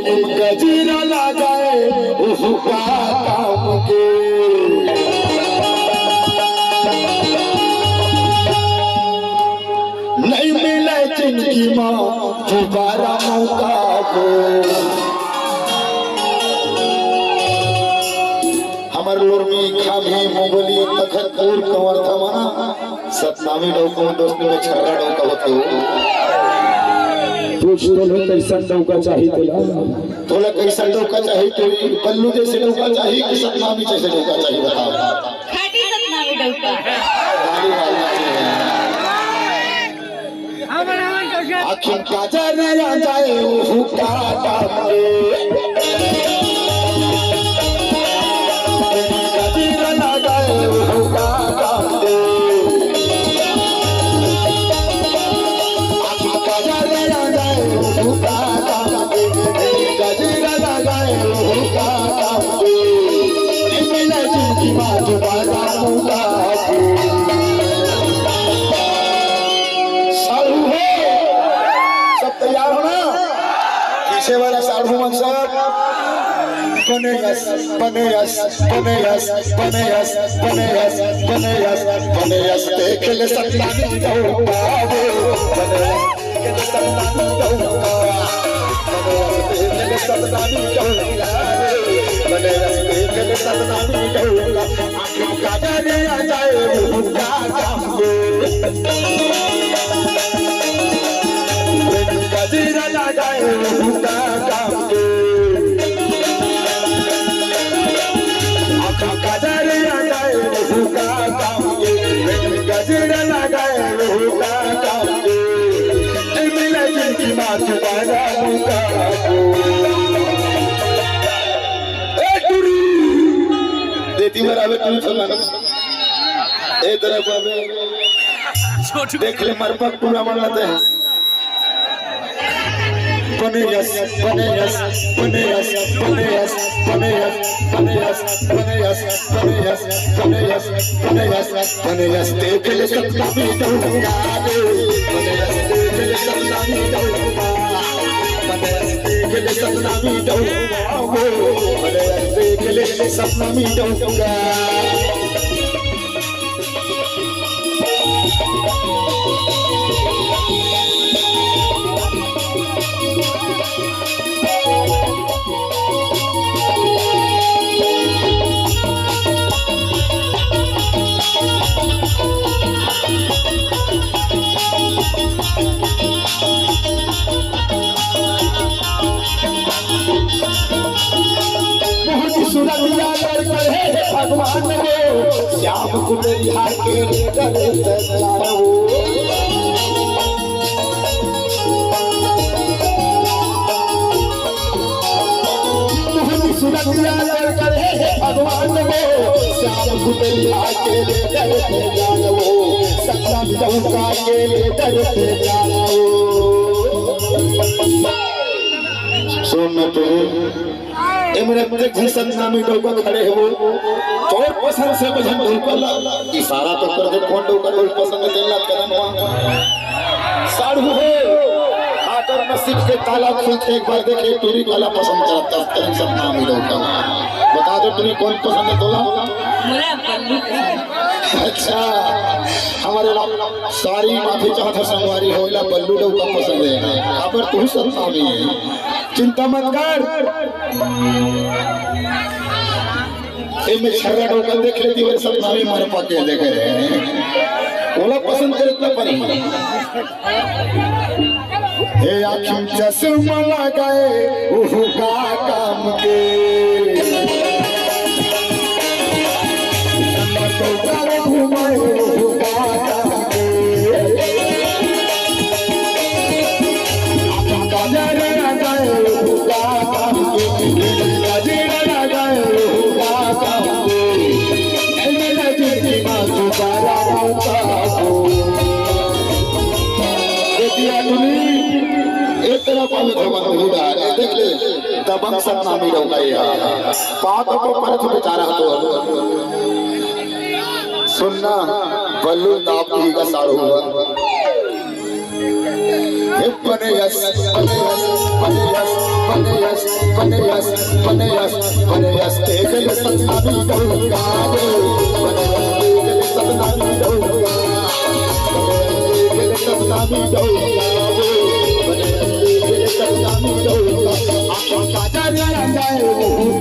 गजरा लगाए उसका काम के नहीं मिले जिनकी माँ दोबारा मौका को हमारे लोरमी खामी मोगली तखतपुर कंवर थमाना सतनामी डोको दोस्त में छर्रा डोका होते हो पूछ तो लो कैसा डोका चाहिए तोला कैसा डोका चाहिए तो पल्लू जैसे डोका चाहिए कि सतनामी जैसे डोका चाहिए बताओ खाटी सतनामी डोका आखिर काजर न जाए हुक्का डाले गजरा लगाए हुक्का डाले आखिर काजर न जाए हुक्का डाले गजरा लगाए हुक्का डाले मिले जिनकी माँ दोबारा मौका तैयार हो ना पीछे वाला साधु मन सब बनेयस बनेयस बनेयस बनेयस बनेयस बनेयस बनेयस देख ले सतनामी डोका बनेयस देख ले सतनामी डोका बनेयस देख ले सतनामी डोका आखिर काजर आ जाए हुक्का काम गजरा लगाए हुक्का काम के आँखों काजर लगाए हुक्का काम के गजरा लगाए हुक्का काम के मिले जिनकी माँ दोबारा मौका देती बराबर तुम सुना ए तरफ देख ले मरपक पूरा मन लेते हैं बनेयस बनेयस बनेयस बनेयस बनेयस बनेयस बनेयस बनेयस बनेयस बनेयस बनेयस देख ले सतनामी डोका बनेयस देख ले सतनामी डोका बनेयस देख ले सतनामी डोका बनेयस देख ले सतनामी डोका भगवान वो श्याम गुलरिया के भगवान वो श्याम गुलरिया के वो सतनामी डोका के सुन तो सतनामी डोका खड़े हो चोर पसंद से बजन ढोकला इशारा तो कर दे कौन डोका ढोल पसंद देला करम साधु हो आकर नसीब के ताला खुलते एक बार देखे टूरी वाला पसंद करता है सतनामी डोका बता दो तुम्हें कौन पसंद है तोला मुझे पल्लू अच्छा हमारे सारी माफी चाहता संगवारी होइला पल्लू डोका पसंद है खबर तू सतनामी है चिंता मत कर में छर्रा डोका देख लेती है सतनामी मारे पाके देख रहे हैं ओला पसंद करता पर हे आँखों चश्मा लगाए हुक्का काम के घुमाए हुक्का काम के गजरा लगाए हुक्का काम के गजरा लगाए हुक्का काम के मिले जिनकी माँ दोबारा मौका को एक तरफ में भगवान हुड़ा देख ले दबंग सतनामी डोका पाप को परत बेचारा तो सुनना बल्लू नाम की का सारू हुआ बने यस बने यस बने यस बनयस बनयस बनयस बनयस देख ले सतनामी डोका बनयस सतनामी डोका सतनामी डोका बनयस सतनामी डोका आँखों का जाने जाए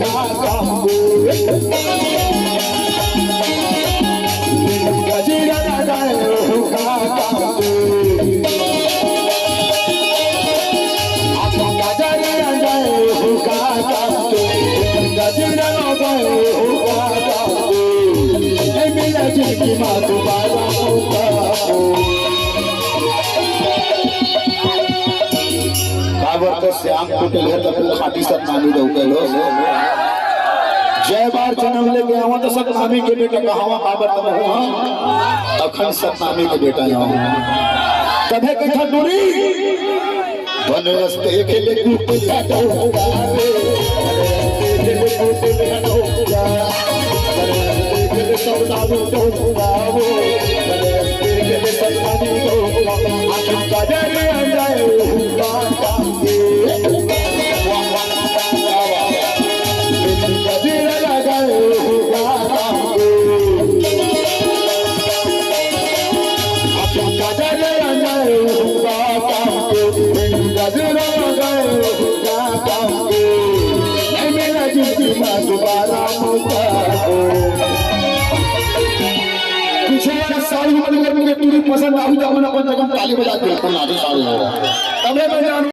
का गजीरा जाए का श्याम कुटिल है तो खाटी सतनामी डोका जय बार जन्म लेके आवा तो सतनामी के बेटा कहावा काबर तब हुआ अखंड सतनामी के बेटा यहाँ कभे कथा दूरी बनरस्ते के ले कूटे जाता होगा रे बनरस्ते के ले कूटे जाता होगा बनरस्ते के ले सतनामी डोका वो बनरस्ते के ले सतनामी डोका आखिर का जाने आ जाए होगा साड़ी पसंद आई तो अपन अपन ताली बजा के साड़ी